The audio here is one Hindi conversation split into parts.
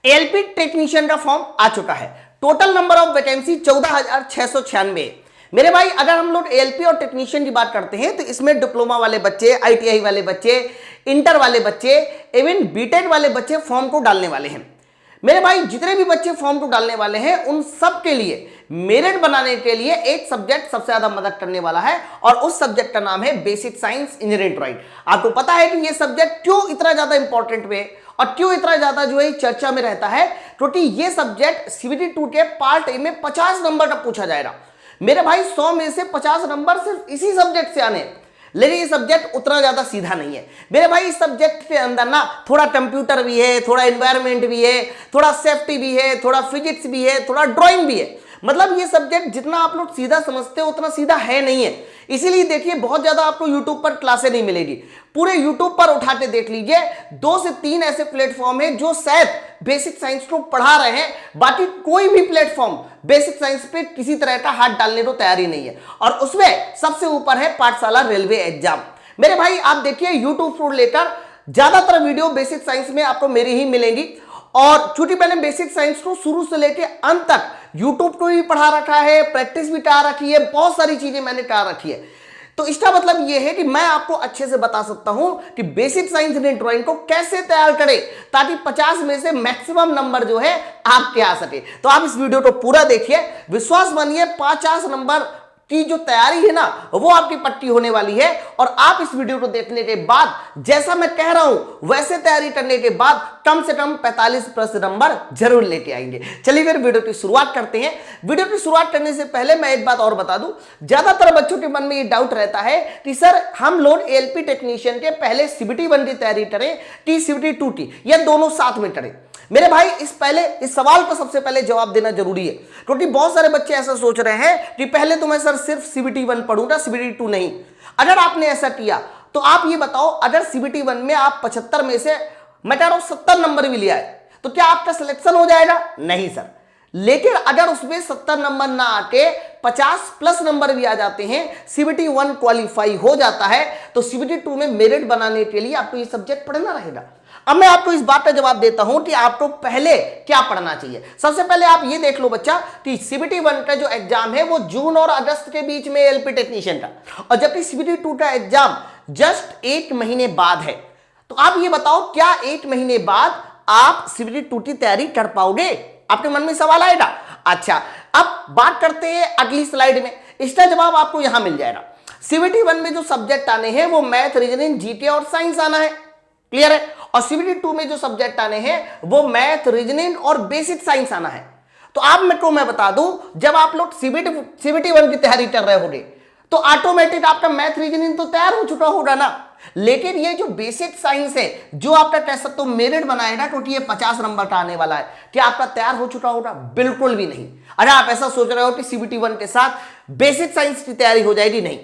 एएलपी टेक्नीशियन का फॉर्म आ चुका है। Total number of vacancy 14,696। मेरे भाई अगर हम लोग एएलपी और टेक्नीशियन की बात करते हैं तो इसमें डिप्लोमा वाले बच्चे, आईटीआई वाले बच्चे, इंटर वाले बच्चे, इवन बीटेक वाले बच्चे फॉर्म को डालने वाले हैं। मेरे भाई जितने भी बच्चे फॉर्म को डालने वाले हैं उन सब के लिए मेरिट बनाने के लिए एक सब्जेक्ट सबसे ज्यादा मदद करने वाला है और उस सब्जेक्ट का नाम है बेसिक साइंस इंजीनियरिंग ड्राइंग। आपको पता है कि ये सब्जेक्ट क्यों इतना ज्यादा इंपॉर्टेंट है और क्यों इतना ज्यादा जो है चर्चा में रहता है, क्योंकि ये सब्जेक्ट सीबीटी 2 के पार्ट ए में 50 नंबर का पूछा जाएगा। मेरे भाई 100 में से 50 नंबर सिर्फ इसी सब्जेक्ट से आने, लेकिन ये सब्जेक्ट उतना ज्यादा सीधा नहीं है। मेरे भाई इस सब्जेक्ट के अंदर ना थोड़ा कंप्यूटर भी है, थोड़ा एनवायरनमेंट भी है, थोड़ा सेफ्टी भी है, थोड़ा फिजिक्स भी है, थोड़ा ड्राइंग भी है। मतलब ये सब्जेक्ट जितना आप लोग सीधा समझते हो उतना सीधा है नहीं है। इसीलिए देखिए बहुत ज्यादा आपको यूट्यूब पर क्लासें नहीं मिलेगी। पूरे यूट्यूब पर उठा के देख लीजिए 2 से 3 ऐसे प्लेटफॉर्म है जो शायद बेसिक साइंस को पढ़ा रहे हैं, बाकी कोई भी प्लेटफॉर्म बेसिक साइंस पे किसी तरह का हाथ डालने को तैयार ही नहीं है। और उसमें सबसे ऊपर है पाठशाला रेलवे एग्जाम। मेरे भाई आप देखिए यूट्यूब को लेकर ज्यादातर वीडियो बेसिक साइंस में आपको मेरी ही मिलेंगी। और चूंकि मैंने बेसिक साइंस को शुरू से लेकर अंत तक यूट्यूब को भी पढ़ा रखा है, प्रैक्टिस भी करा रखी है, बहुत सारी चीजें मैंने करा रखी है, तो इसका मतलब यह है कि मैं आपको अच्छे से बता सकता हूं कि बेसिक साइंस इंजीनियरिंग ड्राइंग को कैसे तैयार करें ताकि 50 में से मैक्सिमम नंबर जो है आपके आ सके। तो आप इस वीडियो को पूरा देखिए, विश्वास मानिए 50 नंबर की जो तैयारी है ना वो आपकी पट्टी होने वाली है। और आप इस वीडियो को देखने के बाद जैसा मैं कह रहा हूं वैसे तैयारी करने के बाद कम से कम 45+ नंबर जरूर लेके आएंगे। चलिए फिर वीडियो की शुरुआत करते हैं। वीडियो की शुरुआत करने से पहले मैं एक बात और बता दूं, ज्यादातर बच्चों के मन में ये डाउट रहता है कि सर हम लोग एएलपी टेक्नीशियन के पहले सीबीटी 1 की तैयारी करें कि सीबीटी 2 की, या दोनों साथ में करें। मेरे भाई इस सवाल को सबसे पहले जवाब देना जरूरी है, क्योंकि बहुत सारे बच्चे ऐसा सोच रहे हैं कि पहले तो मैं सर सिर्फ सीबीटी 1 पढ़ूंगा, सीबीटी 2 नहीं। अगर आपने ऐसा किया तो आप ये बताओ, अगर सीबीटी 1 में आप 75 में से मैं कह रहा हूं 70 नंबर भी लिया है तो क्या आपका सिलेक्शन हो जाएगा? नहीं सर। लेकिन अगर उसमें 70 नंबर ना आके 50+ नंबर भी आ जाते हैं, सीबीटी 1 क्वालिफाई हो जाता है, तो सीबीटी 2 में मेरिट बनाने के लिए आपको ये सब्जेक्ट पढ़ना रहेगा। अब मैं आपको इस बात का जवाब देता हूं कि आपको पहले क्या पढ़ना चाहिए। सबसे पहले आप ये देख लो बच्चा कि सीबीटी 1 का जो एग्जाम है वो जून और अगस्त के बीच में एएलपी टेक्नीशियन का, और जबकि सीबीटी 2 का एग्जाम जस्ट 1 महीने बाद है। तो आप ये बताओ क्या 1 महीने बाद आप सीबीटी 2 की तैयारी कर पाओगे? आपके मन में सवाल आएगा। अच्छा, अब बात करते हैं अगली स्लाइड में, इसका जवाब आपको यहां मिल जाएगा। सीबीटी 1 में जो सब्जेक्ट आने हैं वो मैथ, रीजनिंग, जीके और साइंस आना है, क्लियर है। और सीबीटी 2 में जो सब्जेक्ट आने हैं वो मैथ, रीजनिंग और बेसिक साइंस आना है। तो आप मैं बता दूं, जब आप लोग सीबीटी 1 की तैयारी कर रहे होंगे तो ऑटोमेटिक आपका मैथ, रीजनिंग तो तैयार हो चुका होगा ना। लेकिन ये जो बेसिक साइंस है जो आपका कह सकते हो मेरिट बनाएगा, क्योंकि ये 50 नंबर का आने वाला है, क्या आपका तैयार हो चुका होगा? बिल्कुल भी नहीं। अगर आप ऐसा सोच रहे हो कि सीबीटी 1 के साथ बेसिक साइंस की तैयारी हो जाएगी, नहीं।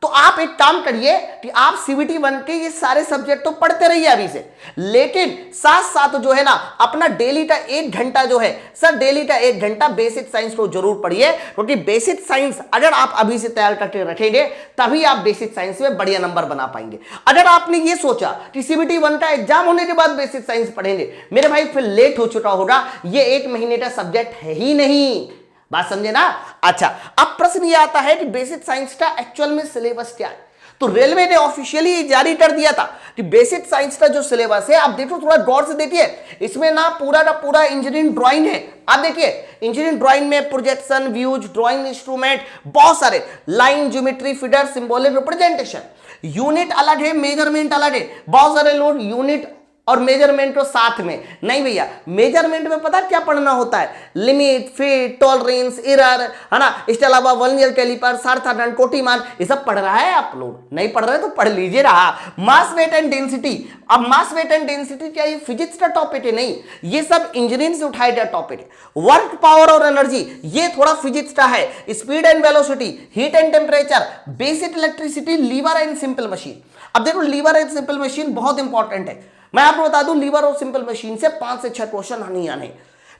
तो आप एक काम करिए कि आप सीबीटी 1 के ये सारे सब्जेक्ट तो पढ़ते रहिए अभी से, लेकिन साथ साथ जो है ना अपना डेली का 1 घंटा जो है सर, डेली का 1 घंटा बेसिक साइंस को जरूर पढ़िए, क्योंकि बेसिक साइंस अगर आप अभी से तैयार करके रखेंगे तभी आप बेसिक साइंस में बढ़िया नंबर बना पाएंगे। अगर आपने ये सोचा कि सीबीटी 1 का एग्जाम होने के बाद बेसिक साइंस पढ़ेंगे, मेरे भाई फिर लेट हो चुका होगा, ये 1 महीने का सब्जेक्ट है ही नहीं। बात समझे ना? अच्छा, अब प्रश्न ये आता है कि बेसिक साइंस का एक्चुअल में सिलेबस क्या है। तो रेलवे ने ऑफिशियली जारी कर दिया था कि बेसिक साइंस का जो सिलेबस है, आप देखो थोड़ा गौर से देखिए, इसमें ना पूरा का पूरा इंजीनियरिंग ड्राइंग है। आप देखिए इंजीनियरिंग ड्राइंग में प्रोजेक्शन, व्यूज, ड्राइंग इंस्ट्रूमेंट, बहुत सारे line, geometry, figure, symbolic representation, unit अलग है, मेजरमेंट अलग है। बहुत सारे लोग यूनिट और मेजरमेंट को साथ में नहीं, भैया मेजरमेंट में पता क्या पढ़ना होता है? लिमिट, फिट, टॉलरेंस, एरर, है ना। इसके अलावा वर्नियर कैलिपर, सार्थक, कोटिमान, ये सब पढ़ रहा है। आप लोग नहीं पढ़ रहे तो पढ़ लीजिए रहा। मास, वेट एंड डेंसिटी, अब मास, वेट एंड डेंसिटी क्या ये फिजिक्स का टॉपिक है? नहीं, ये सब इंजीनियरिंग से उठाया गया टॉपिक है। वर्क, पावर और एनर्जी, ये थोड़ा फिजिक्स का है। Speed and velocity, heat and temperature, basic electricity, lever and simple machine. अब देखो लीवर एंड सिंपल मशीन बहुत इंपॉर्टेंट है। मैं आपको बता दूं लीवर और सिंपल मशीन से 5 से 6 क्वेश्चन आने आने।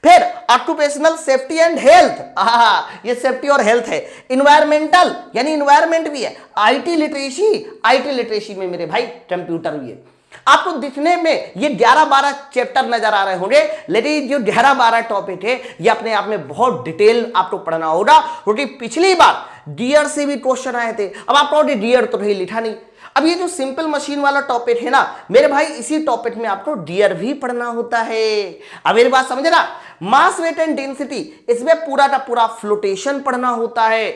फिर ऑक्यूपेशनल सेफ्टी एंड हेल्थ, ये सेफ्टी और हेल्थ है। इन्वायरमेंटल यानी इन्वायरमेंट भी है। आईटी लिटरेसी में मेरे भाई कंप्यूटर भी है। आपको दिखने में ये 11-12 चैप्टर नजर आ रहे होंगे, लेकिन जो 11-12 टॉपिक है ये अपने आप में बहुत डिटेल आपको पढ़ना होगा, क्योंकि पिछली बार डियर से भी क्वेश्चन आए थे। अब आपको डियर तो नहीं लिखा नहीं। अब ये जो सिंपल मशीन वाला टॉपिक है ना मेरे भाई, इसी टॉपिक में आपको डियर भी पढ़ना होता है। अब मेरी बात समझे ना, मास वेट एंड डेंसिटी, इसमें पूरा का पूरा फ्लोटेशन पढ़ना होता है।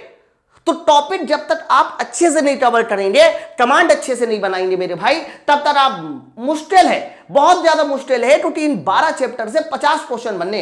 तो टॉपिक जब तक आप अच्छे से नहीं कवर करेंगे, कमांड अच्छे से नहीं बनाएंगे मेरे भाई, तब तक आप मुश्किल है, बहुत ज्यादा मुश्किल है, क्योंकि इन 12 चैप्टर से 50 क्वेश्चन बनने।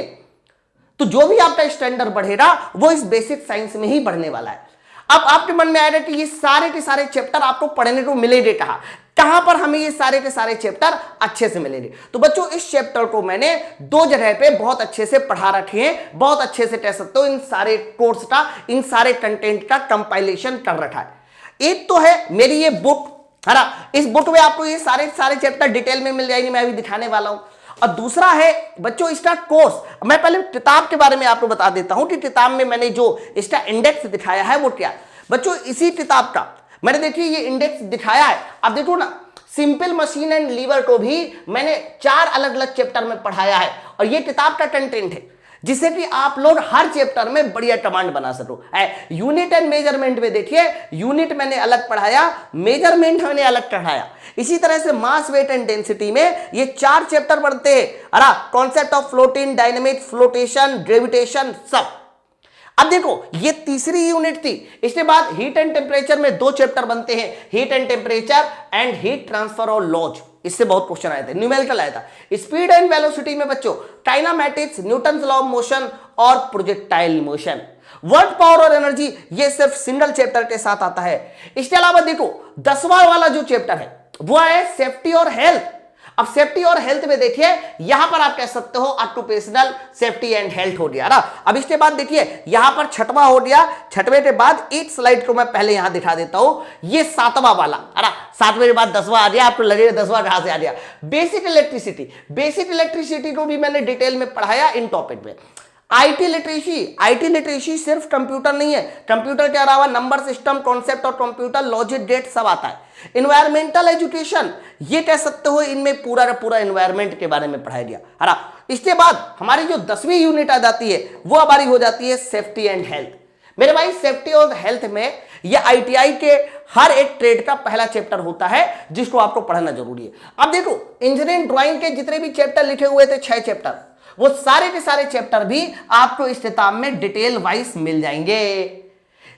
तो जो भी आपका स्टैंडर्ड बढ़ेगा वो इस बेसिक साइंस में ही बढ़ने वाला है। अब आपके मन में आएगा कि ये सारे के सारे चैप्टर आपको पढ़ने को मिलेंगे कहां पर हमें ये सारे के सारे चैप्टर अच्छे से मिलेंगे। तो बच्चों इस चैप्टर को मैंने 2 जगह पे बहुत अच्छे से पढ़ा रखे हैं, बहुत अच्छे से कह सकते हो इन सारे कोर्स का, इन सारे कंटेंट का कंपाइलेशन कर रखा है। एक तो है मेरी ये बुक, है ना, इस बुक में आपको ये सारे चैप्टर डिटेल में मिल जाएंगे, मैं अभी दिखाने वाला हूं। और दूसरा है बच्चों इसका कोर्स। मैं पहले किताब के बारे में आपको बता देता हूं कि किताब में मैंने जो इसका इंडेक्स दिखाया है वो क्या। बच्चों इसी किताब का मैंने देखिए ये इंडेक्स दिखाया है। अब देखो ना, सिंपल मशीन एंड लीवर को भी मैंने 4 अलग अलग चैप्टर में पढ़ाया है, और ये किताब का कंटेंट है जिससे कि आप लोग हर चैप्टर में बढ़िया कमांड बना सको। यूनिट एंड मेजरमेंट में देखिए, यूनिट मैंने अलग पढ़ाया, मेजरमेंट मैंने अलग पढ़ाया। इसी तरह से मास वेट एंड डेंसिटी में ये 4 चैप्टर पढ़ते हैं, concept of floating, dynamic, flotation, gravitation, सब। अब देखो ये तीसरी यूनिट थी। इसके बाद हीट एंड टेम्परेचर में 2 चैप्टर बनते हैं, heat and temperature and heat transfer और लॉज। इससे बहुत क्वेश्चन आए थे, न्यूमेरिकल आया था। स्पीड एंड वेलोसिटी में बच्चों kinematics, Newton's law of motion और प्रोजेक्टाइल मोशन। वर्क पावर और एनर्जी ये सिर्फ सिंगल चैप्टर के साथ आता है। इसके अलावा देखो 10वां वाला जो चैप्टर है वो है सेफ्टी और हेल्थ। अब सेफ्टी और हेल्थ में देखिए यहां पर आप कह सकते हो ऑक्यूपेशनल सेफ्टी एंड हेल्थ हो गया ना। अब इसके बाद देखिए यहां पर 6वां हो गया। 6वें के बाद एक स्लाइड को मैं पहले यहां दिखा देता हूं, ये 7वां वाला, है ना। 7वें के बाद 10वां आ गया, आपको लगेगा 10वां कहां से आ गया। बेसिक इलेक्ट्रिसिटी, बेसिक इलेक्ट्रिसिटी को भी मैंने डिटेल में पढ़ाया इन टॉपिक में। आईटी लिटरेसी सिर्फ कंप्यूटर नहीं है, कंप्यूटर के अलावा नंबर सिस्टम, कॉन्सेप्ट और कंप्यूटर, लॉजिक, डेट सब आता है। इन्वायरमेंटल एजुकेशन, ये कह सकते हो इनमें पूरा का पूरा इन्वायरमेंट के बारे में पढ़ाया गया, है ना। इसके बाद हमारी जो 10वीं यूनिट आ जाती है वो हमारी हो जाती है सेफ्टी एंड हेल्थ। मेरे भाई सेफ्टी और हेल्थ में ये आईटीआई के हर एक ट्रेड का पहला चैप्टर होता है जिसको आपको पढ़ना जरूरी है। अब देखो इंजीनियरिंग ड्राइंग के जितने भी चैप्टर लिखे हुए थे 6 चैप्टर, वो सारे के सारे चैप्टर भी आपको इस किताब में डिटेल वाइज मिल जाएंगे।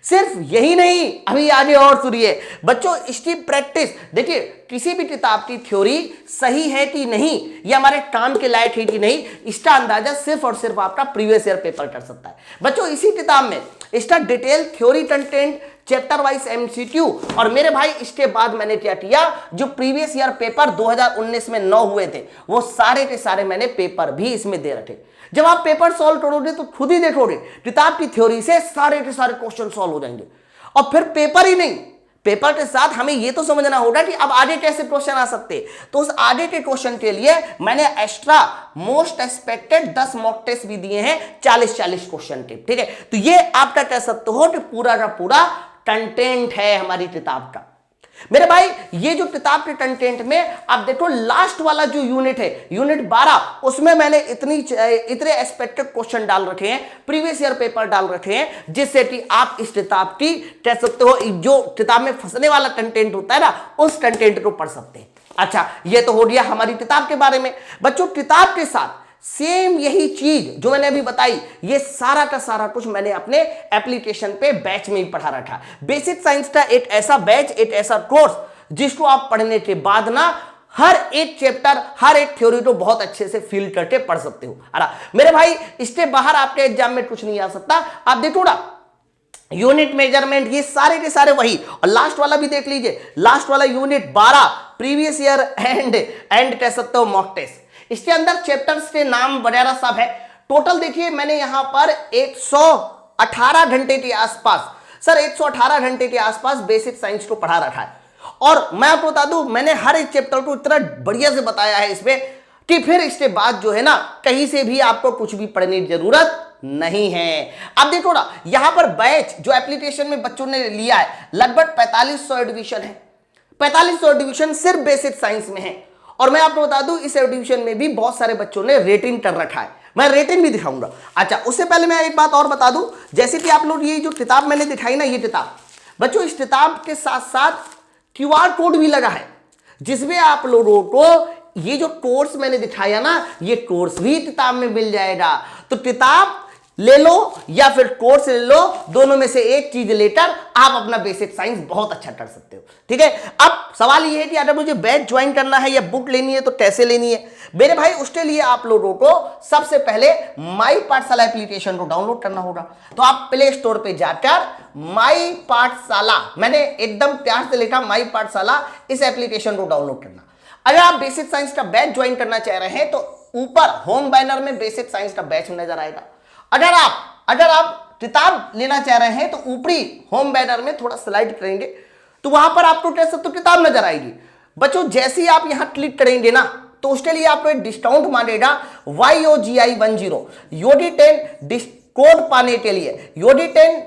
सिर्फ यही नहीं, अभी आगे और सुनिए बच्चों, इसकी प्रैक्टिस देखिए। किसी भी किताब की थ्योरी सही है कि नहीं, ये हमारे काम के लायक है कि नहीं, इसका अंदाजा सिर्फ और सिर्फ आपका प्रीवियस ईयर पेपर कर सकता है। बच्चों इसी किताब में इसका detail theory content, chapter wise MCQ, और मेरे भाई इसके बाद मैंने क्या किया, जो प्रीवियस ईयर पेपर 2019 में 9 हुए थे वो सारे के सारे मैंने पेपर भी इसमें दे रखे। जब आप पेपर सॉल्व करोगे तो खुद ही देखोगे किताब की थ्योरी से सारे के सारे क्वेश्चन सॉल्व हो जाएंगे। और फिर पेपर ही नहीं, पेपर के साथ हमें यह तो समझना होगा कि अब आगे कैसे क्वेश्चन आ सकते हैं। तो उस आगे के क्वेश्चन के लिए मैंने extra most expected 10 mock test भी दिए हैं 40-40 क्वेश्चन के, ठीक है। तो ये आपका कह सकते हो कि पूरा का पूरा कंटेंट है हमारी किताब का। मेरे भाई ये जो किताब के कंटेंट में आप देखो लास्ट वाला जो यूनिट है, यूनिट 12, उसमें मैंने इतने एक्सपेक्टेड क्वेश्चन डाल रखे हैं, प्रीवियस ईयर पेपर डाल रखे हैं, जिससे कि आप इस किताब की कह सकते हो जो किताब में फंसने वाला कंटेंट होता है ना, उस कंटेंट को पढ़ सकते हैं। अच्छा, ये तो हो गया हमारी किताब के बारे में। बच्चों किताब के साथ सेम यही चीज जो मैंने अभी बताई, ये सारा का सारा कुछ मैंने अपने एप्लीकेशन पे बैच में ही पढ़ा रखा। बेसिक साइंस का एक ऐसा बैच, एक ऐसा कोर्स जिसको आप पढ़ने के बाद ना हर एक चैप्टर, हर एक थ्योरी को बहुत अच्छे से फील करके पढ़ सकते हो। अरे मेरे भाई इसके बाहर आपके एग्जाम में कुछ नहीं आ सकता। आप देखो ना यूनिट, मेजरमेंट, ये सारे के सारे वही। और लास्ट वाला भी देख लीजिए, लास्ट वाला यूनिट 12 प्रीवियस ईयर एंड कह सकते हो मॉक टेस्ट। इसके अंदर चैप्टर्स के नाम वगैरह सब है। टोटल देखिए मैंने यहां पर 118 घंटे के आसपास, सर 118 घंटे के आसपास बेसिक साइंस को पढ़ा रखा है। और मैं आपको बता दूं मैंने हर एक चैप्टर को इतना बढ़िया से बताया है इसमें कि फिर इसके बाद जो है ना कहीं से भी आपको कुछ भी पढ़ने की जरूरत नहीं है। अब देखो ना यहां पर बैच जो एप्लीकेशन में बच्चों ने लिया है लगभग 4500 एडमिशन है। 4500 एडमिशन सिर्फ बेसिक साइंस में है। और मैं आपको बता दूं इस एडिशन में भी बहुत सारे बच्चों ने रेटिंग कर रखा है, मैं रेटिंग भी दिखाऊंगा। अच्छा, उससे पहले मैं एक बात और बता दूं, जैसे कि आप लोग ये जो किताब मैंने दिखाई ना, ये किताब बच्चों, इस किताब के साथ साथ क्यूआर कोड भी लगा है, जिसमें आप लोगों को ये जो कोर्स मैंने दिखाया ना, ये कोर्स भी किताब में मिल जाएगा। तो किताब ले लो या फिर कोर्स ले लो, दोनों में से एक चीज लेकर आप अपना बेसिक साइंस बहुत अच्छा कर सकते हो। ठीक है, अब सवाल ये है कि अगर मुझे बैच ज्वाइन करना है या बुक लेनी है तो कैसे लेनी है मेरे भाई। उसके लिए आप लोगों को सबसे पहले माई पाठशाला एप्लीकेशन को डाउनलोड करना होगा। तो आप प्ले स्टोर पे जाकर माई पाठशाला, मैंने एकदम प्यार से लिखा माई पाठशाला, इस एप्लीकेशन को डाउनलोड करना। अगर आप बेसिक साइंस का बैच ज्वाइन करना चाह रहे हैं तो ऊपर होम बैनर में बेसिक साइंस का बैच नजर आएगा। अगर आप किताब लेना चाह रहे हैं तो ऊपरी होम बैनर में थोड़ा स्लाइड करेंगे तो वहां पर आपको कैसे तो किताब नजर आएगी। बच्चों जैसे ही आप यहां क्लिक करेंगे ना, तो उसके लिए आपको एक डिस्काउंट मांगेगा YOGI10 YOD10 कोड पाने के लिए YOD10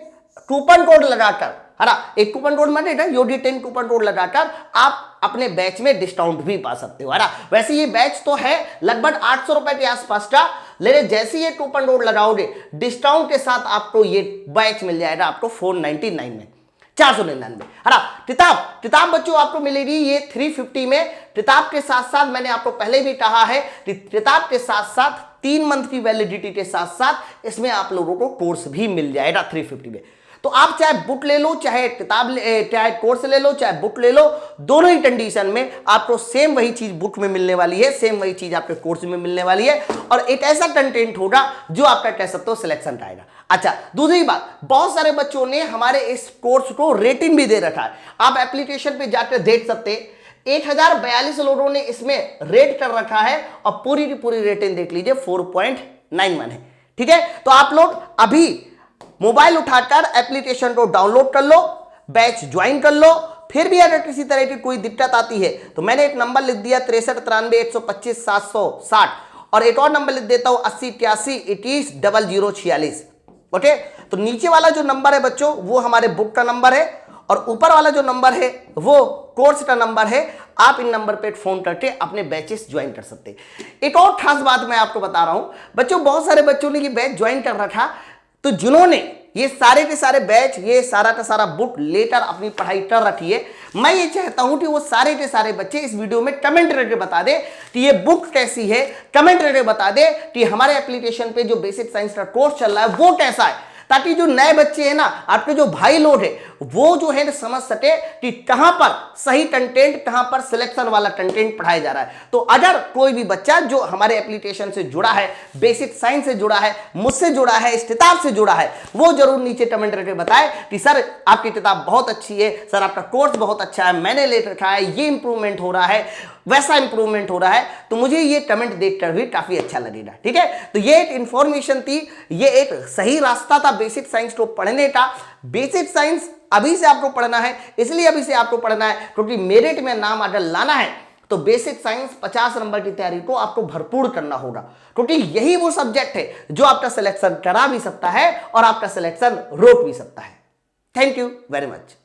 कूपन कोड लगाकर, है ना, एक कूपन कोड मांगेगा, YOD10 कूपन कोड लगाकर आप अपने बैच में डिस्काउंट भी पा सकते हो, है ना। वैसे ये बैच तो है लगभग 800 रुपए के आसपास का, लेकिन जैसे ये कूपन कोड लगाओगे डिस्काउंट के साथ आपको ये बैच मिल जाएगा आपको 499 में, 499, है ना। किताब बच्चों आपको मिलेगी ये 350 में। किताब के साथ साथ मैंने आपको पहले भी कहा है, किताब के साथ साथ 3 मंथ की वैलिडिटी के साथ साथ इसमें आप लोगों को कोर्स भी मिल जाएगा 350 में। तो आप चाहे बुक ले लो, चाहे चाहे कोर्स ले लो, चाहे बुक ले लो, दोनों ही कंडीशन में आपको सेम वही चीज बुक में मिलने वाली है, सेम वही चीज आपके कोर्स में मिलने वाली है, और एक ऐसा कंटेंट होगा जो आपका कह सकते हो सिलेक्शन का आएगा। अच्छा, दूसरी बात, बहुत सारे बच्चों ने हमारे इस कोर्स को रेटिंग भी दे रखा है। आप एप्लीकेशन पे जाकर देख सकते हैं 1042 लोगों ने इसमें रेट कर रखा है और पूरी की पूरी रेटिंग देख लीजिए 4.91 है। ठीक है, तो आप लोग अभी मोबाइल उठाकर एप्लीकेशन को डाउनलोड कर लो, बैच ज्वाइन कर लो। फिर भी अगर किसी तरह की कोई दिक्कत आती है तो मैंने एक नंबर लिख दिया 6393125760, और एक और नंबर लिख देता हूं 8081210046। ओके, तो नीचे वाला जो नंबर है बच्चों वो हमारे बुक का नंबर है, और ऊपर वाला जो नंबर है वो कोर्स का नंबर है। आप इन नंबर पे फोन करके अपने बैचेस ज्वाइन कर सकते हैं। एक और खास बात मैं आपको बता रहा हूं बच्चों, बहुत सारे बच्चों ने ये बैच ज्वाइन कर रखा, तो जिन्होंने ये सारे के सारे बैच, ये सारा का सारा बुक लेकर अपनी पढ़ाई कर रखी है, मैं ये चाहता हूं कि वो सारे के सारे बच्चे इस वीडियो में कमेंट करके बता दे कि ये बुक कैसी है, कमेंट करके बता दे कि हमारे एप्लीकेशन पे जो बेसिक साइंस का कोर्स चल रहा है वो कैसा है, ताकि जो नए बच्चे हैं ना, आपके जो भाई लोग हैं, वो जो है समझ सके कि कहां पर सही कंटेंट, कहां पर सिलेक्शन वाला कंटेंट पढ़ाया जा रहा है। तो अगर कोई भी बच्चा जो हमारे एप्लीकेशन से जुड़ा है, बेसिक साइंस से जुड़ा है, मुझसे जुड़ा है, इस किताब से जुड़ा है, वो जरूर नीचे कमेंट करके बताए कि सर आपकी किताब बहुत अच्छी है, सर आपका कोर्स बहुत अच्छा है, मैंने ले रखा है, ये इंप्रूवमेंट हो रहा है, वैसा इंप्रूवमेंट हो रहा है। तो मुझे ये कमेंट देखकर भी काफी अच्छा लगेगा। ठीक है, तो ये एक इंफॉर्मेशन थी, ये एक सही रास्ता था बेसिक साइंस को पढ़ने का। बेसिक साइंस अभी से आपको पढ़ना है, इसलिए अभी से आपको पढ़ना है क्योंकि मेरिट में नाम अगर लाना है तो बेसिक साइंस 50 नंबर की तैयारी को आपको भरपूर करना होगा, क्योंकि यही वो सब्जेक्ट है जो आपका सिलेक्शन करा भी सकता है और आपका सिलेक्शन रोक भी सकता है। Thank you very much.